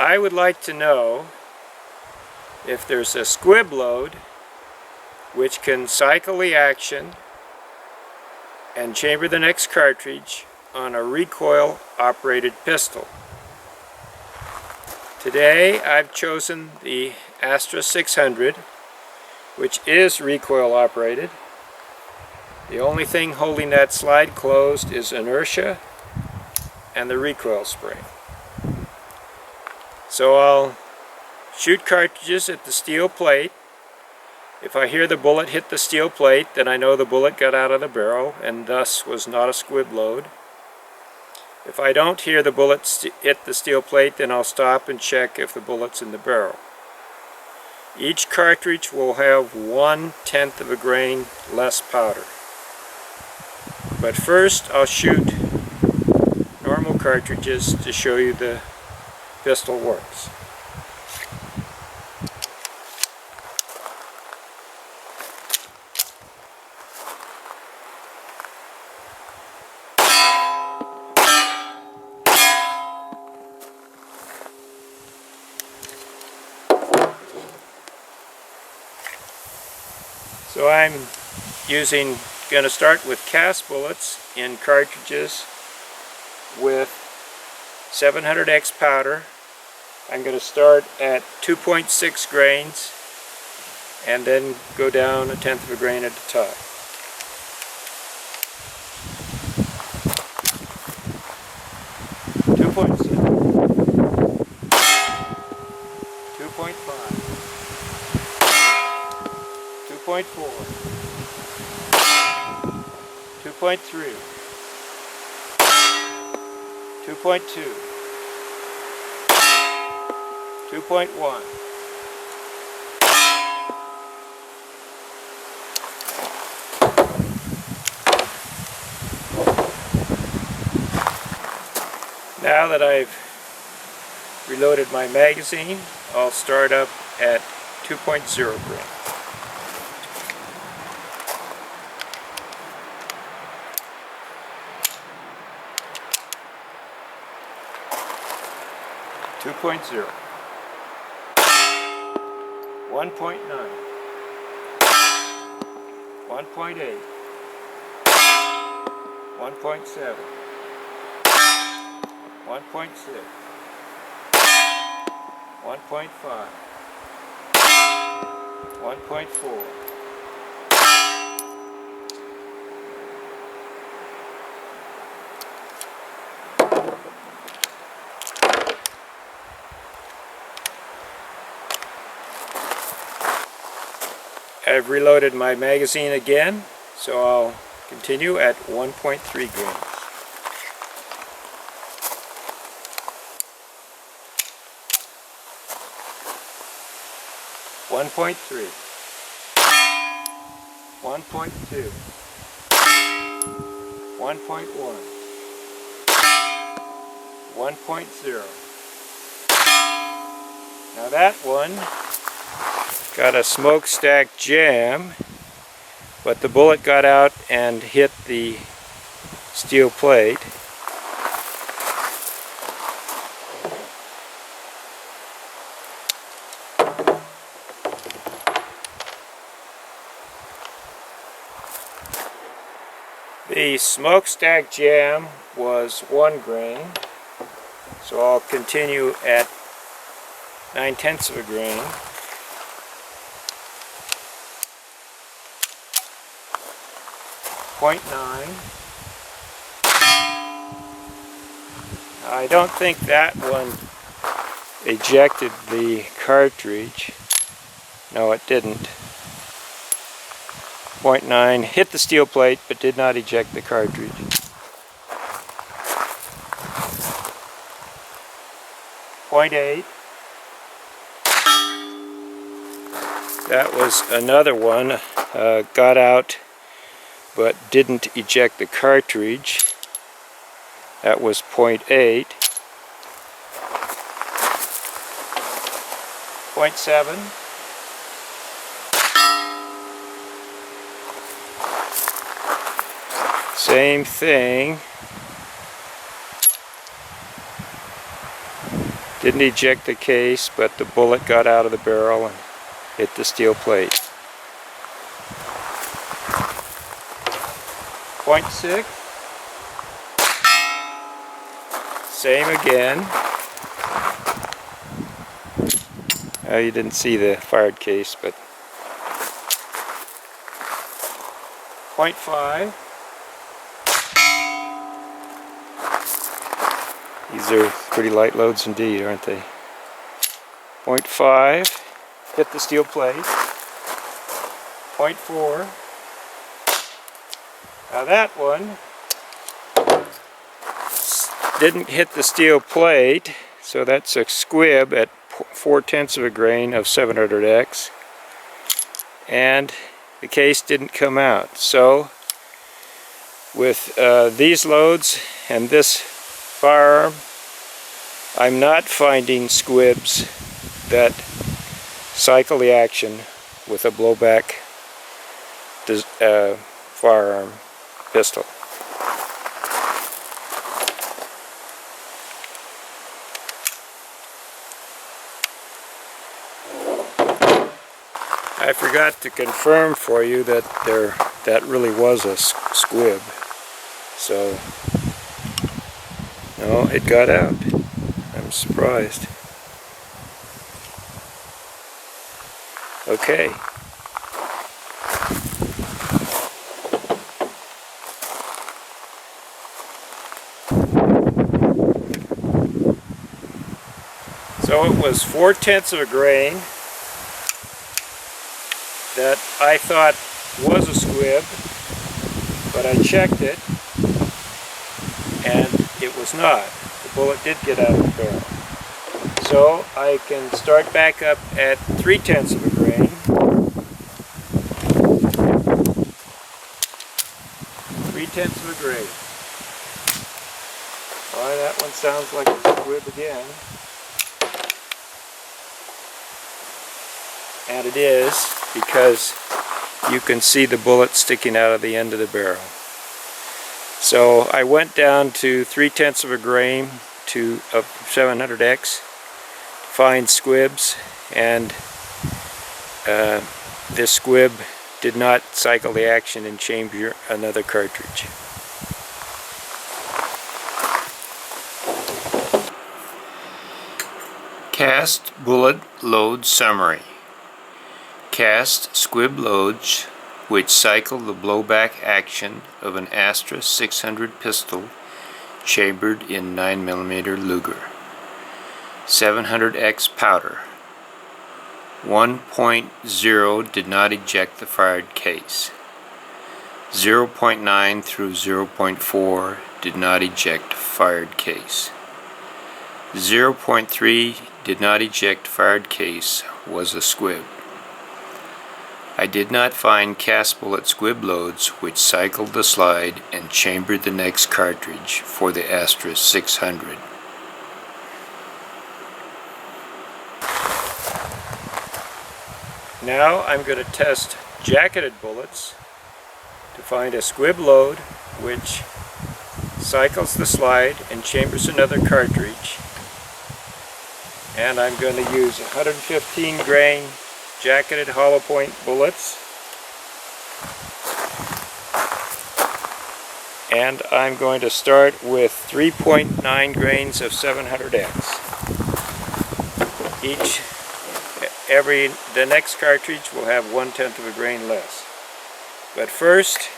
I would like to know if there's a squib load which can cycle the action and chamber the next cartridge on a recoil operated pistol. Today I've chosen the Astra 600, which is recoil operated. The only thing holding that slide closed is inertia and the recoil spring. So I'll shoot cartridges at the steel plate. If I hear the bullet hit the steel plate, then I know the bullet got out of the barrel and thus was not a squib load. If I don't hear the bullet hit the steel plate, then I'll stop and check if the bullet's in the barrel. Each cartridge will have 1/10 of a grain less powder. But first I'll shoot normal cartridges to show you the pistol works. So I'm going to start with cast bullets in cartridges with 700X powder. I'm going to start at 2.6 grains and then go down 1/10 of a grain at the top. Two point 2.5, 2.4, 2.3, 2.2, 2.1. Now that I've reloaded my magazine, I'll start up at 2.0 grain. Two point 0, 1.9, 1.8, 1.7, 1.6, 1.5, 1.4, 've reloaded my magazine again, so I'll continue at 1.3 grains. One point 3, 1.2, 1.1, 1.0. Now that one got a smokestack jam, but the bullet got out and hit the steel plate. The smokestack jam was 1 grain, so I'll continue at 9/10 of a grain. 0.9. I don't think that one ejected the cartridge. No, it didn't. 0.9 hit the steel plate but did not eject the cartridge. 0.8. That was another one. Got out but didn't eject the cartridge. That was 0.8. 0.7. Same thing. Didn't eject the case, but the bullet got out of the barrel and hit the steel plate. .6. Same again. Oh, you didn't see the fired case, but .5. These are pretty light loads indeed, aren't they? .5, hit the steel plate. .4. Now that one didn't hit the steel plate, so that's a squib at 0.4 of a grain of 700X, and the case didn't come out. So with these loads and this firearm, I'm not finding squibs that cycle the action with a blowback firearm pistol. I forgot to confirm for you that that really was a squib. So, no, it got out. I'm surprised. Okay. So it was 0.4 of a grain that I thought was a squib, but I checked it and it was not. The bullet did get out of the barrel. So I can start back up at 0.3 of a grain. 0.3 of a grain. Why, that one sounds like a squib again. And it is, because you can see the bullet sticking out of the end of the barrel. So I went down to 0.3 of a grain of 700X to find squibs, and this squib did not cycle the action and chamber another cartridge. Cast bullet load summary. Cast squib loads which cycle the blowback action of an Astra 600 pistol chambered in 9mm Luger. 700X powder. 1.0 did not eject the fired case. 0.9 through 0.4 did not eject fired case. 0.3 did not eject fired case, was a squib. I did not find cast bullet squib loads which cycled the slide and chambered the next cartridge for the Astra 600. Now I'm going to test jacketed bullets to find a squib load which cycles the slide and chambers another cartridge. And I'm going to use 115 grain jacketed hollow point bullets, and I'm going to start with 3.9 grains of 700X. The next cartridge will have 1/10 of a grain less. But first,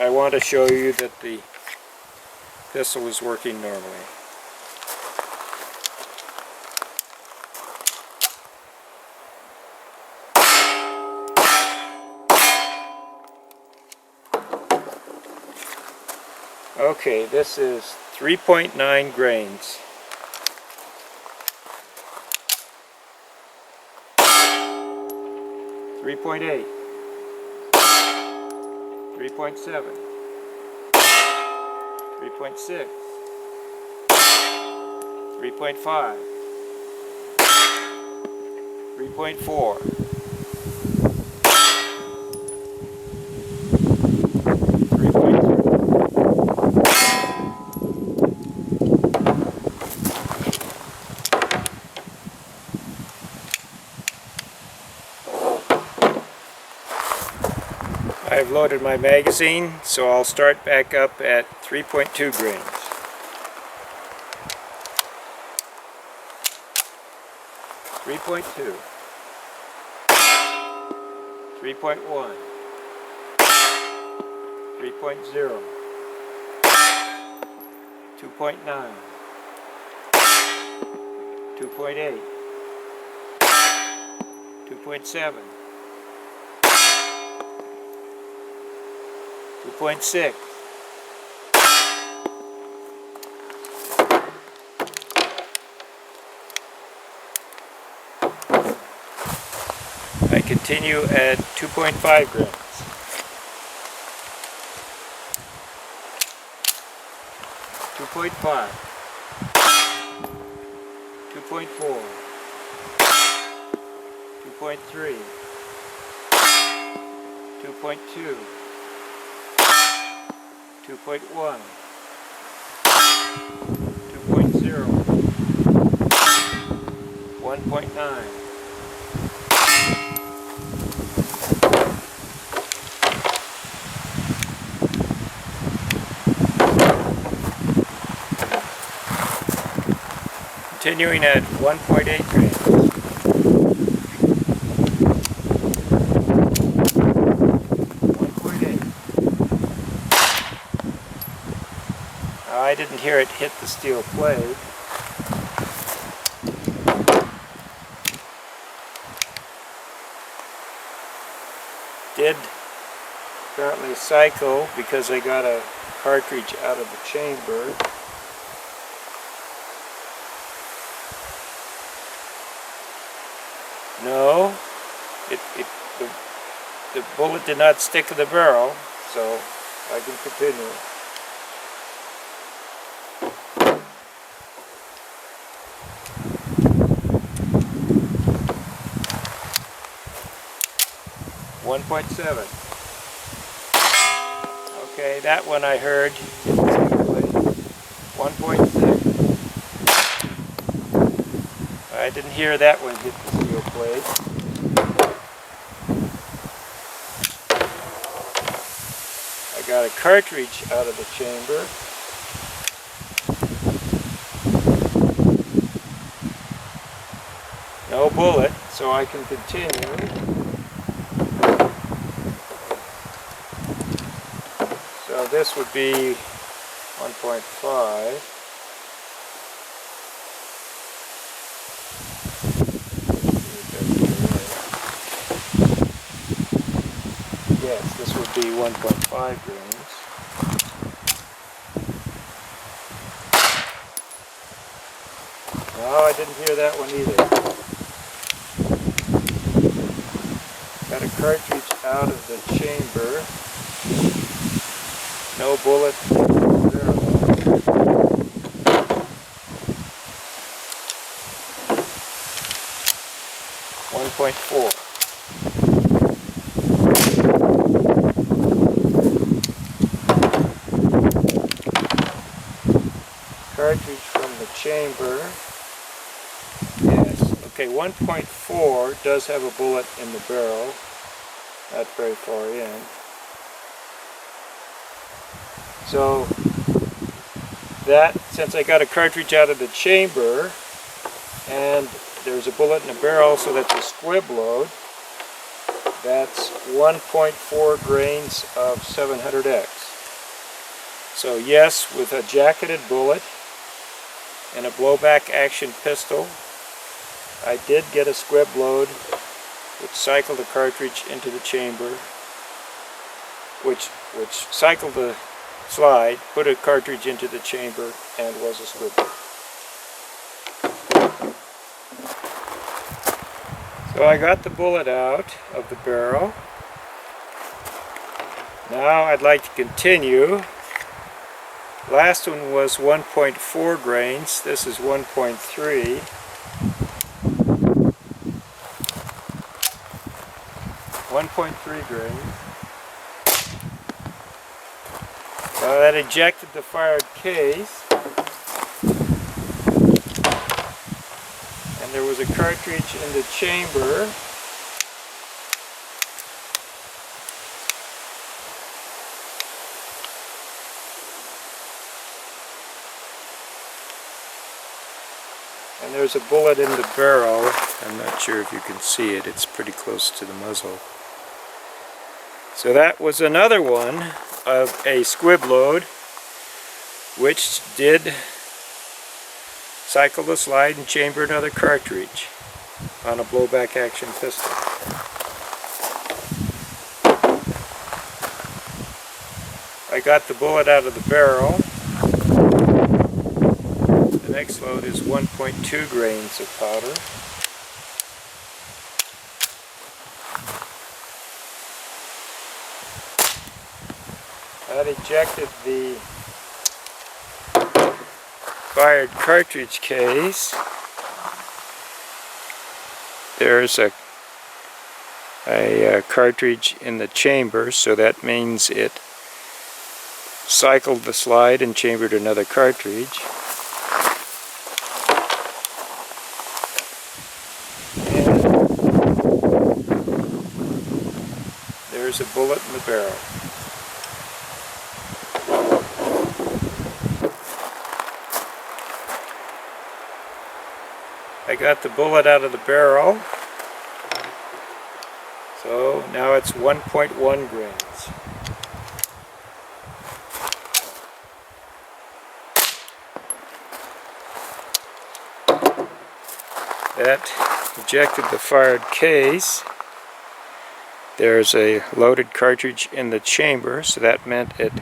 I want to show you that the pistol is working normally. Okay, this is 3.9 grains. .8, 3.7, 3.6, 3.5, 3.4, 3.2, I've loaded my magazine, so I'll start back up at 3.2 grains. 3.2, 3.1, 3.0, 2.9, 2.8, 2.7, 2.6, I continue at 2.5 grams. 2.5, 2.4, 2.3, 2.2, 2.1, 2.0, 1.9. Continuing at 1.8 grams. 1.8. I didn't hear it hit the steel plate. Did apparently cycle because I got a cartridge out of the chamber. No, the bullet did not stick to the barrel, so I can continue. .7. Okay, that one I heard. 1.6. I didn't hear that one hit the steel plate. I got a cartridge out of the chamber. No bullet, so I can continue. So this would be 1.5. Yes, this would be 1.5 grains. No, I didn't hear that one either. Got a cartridge out of the chamber. No bullet. 1.4. Cartridge from the chamber. Yes. Okay, 1.4 does have a bullet in the barrel. Not very far in. So that, since I got a cartridge out of the chamber and there's a bullet in the barrel, so that's a squib load, that's 1.4 grains of 700X. So yes, with a jacketed bullet and a blowback action pistol, I did get a squib load which cycled the cartridge into the chamber, which cycled the slide, put a cartridge into the chamber, and was a squib load. So I got the bullet out of the barrel. Now I'd like to continue. Last one was 1.4 grains. This is 1.3. 1.3 grains. That ejected the fired case. And there was a cartridge in the chamber. And there's a bullet in the barrel. I'm not sure if you can see it. It's pretty close to the muzzle. So that was another one of a squib load, which did cycle the slide and chamber another cartridge on a blowback action pistol. I got the bullet out of the barrel. The next load is 1.2 grains of powder. That ejected the fired cartridge case. There's a cartridge in the chamber, so that means it cycled the slide and chambered another cartridge. And there's a bullet in the barrel. I got the bullet out of the barrel, so now it's 1.1 grains. That ejected the fired case. There's a loaded cartridge in the chamber, so that meant it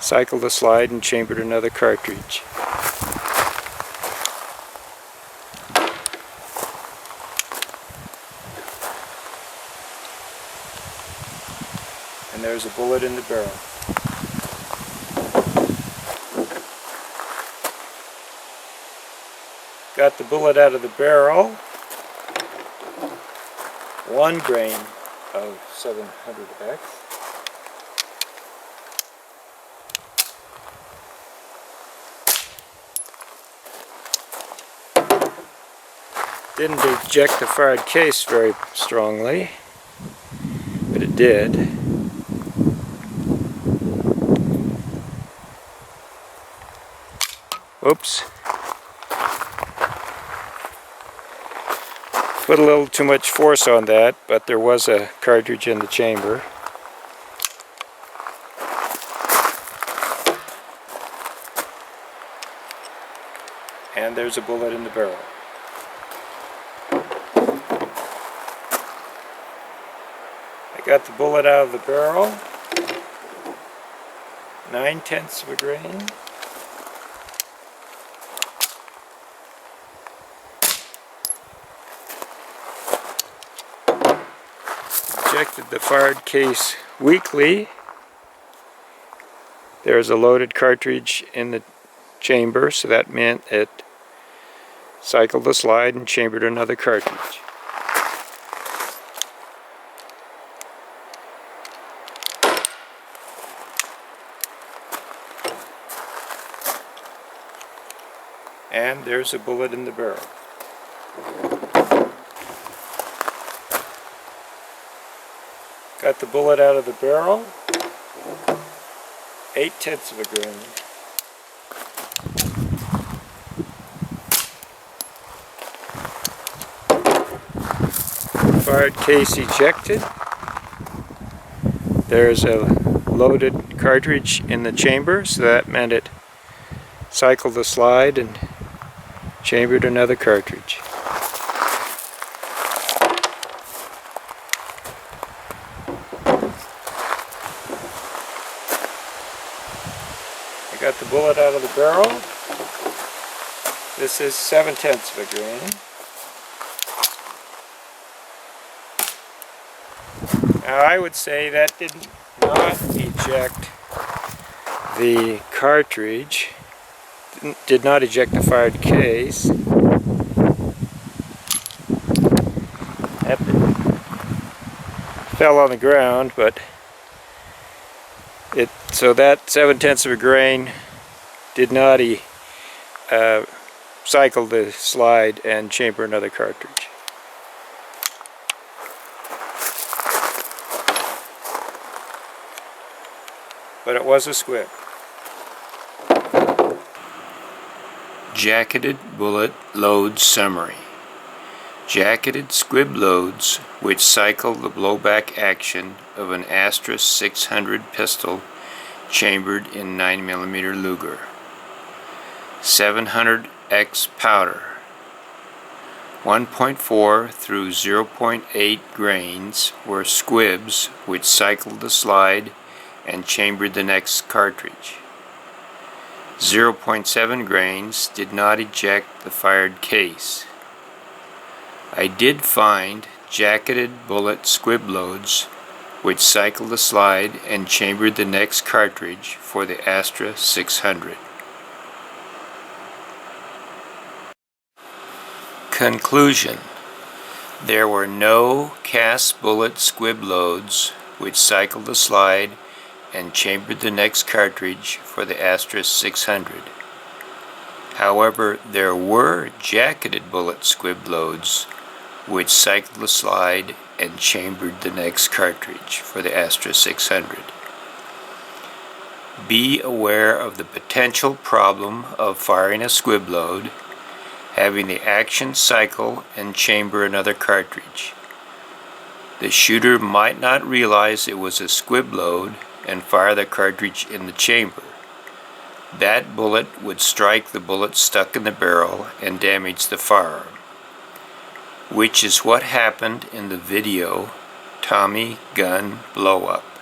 cycled the slide and chambered another cartridge. And there's a bullet in the barrel. Got the bullet out of the barrel. 1 grain of 700X. Didn't eject the fired case very strongly, but it did. Oops. Put a little too much force on that, but there was a cartridge in the chamber. And there's a bullet in the barrel. I got the bullet out of the barrel. 9/10 of a grain. Ejected the fired case weakly. There's a loaded cartridge in the chamber, so that meant it cycled the slide and chambered another cartridge. And there's a bullet in the barrel. Got the bullet out of the barrel. 8/10 of a grain. Fired case ejected. There's a loaded cartridge in the chamber, so that meant it cycled the slide and chambered another cartridge. I got the bullet out of the barrel. This is 7/10 of a grain. Now I would say that did not eject the cartridge, did not eject the fired case. That fell on the ground, but so that 7/10 of a grain did not cycle the slide and chamber another cartridge. But it was a squib. Jacketed bullet load summary. Jacketed squib loads, which cycle the blowback action of an Astra 600 pistol chambered in 9mm Luger. 700X powder. 1.4 through 0.8 grains were squibs, which cycled the slide and chambered the next cartridge. 0.7 grains did not eject the fired case. I did find jacketed bullet squib loads which cycled the slide and chambered the next cartridge for the Astra 600. Conclusion: there were no cast bullet squib loads which cycled the slide and chambered the next cartridge for the Astra 600. However, there were jacketed bullet squib loads which cycled the slide and chambered the next cartridge for the Astra 600. Be aware of the potential problem of firing a squib load, having the action cycle and chamber another cartridge. The shooter might not realize it was a squib load and fire the cartridge in the chamber. That bullet would strike the bullet stuck in the barrel and damage the firearm, which is what happened in the video Tommy Gun Blow Up.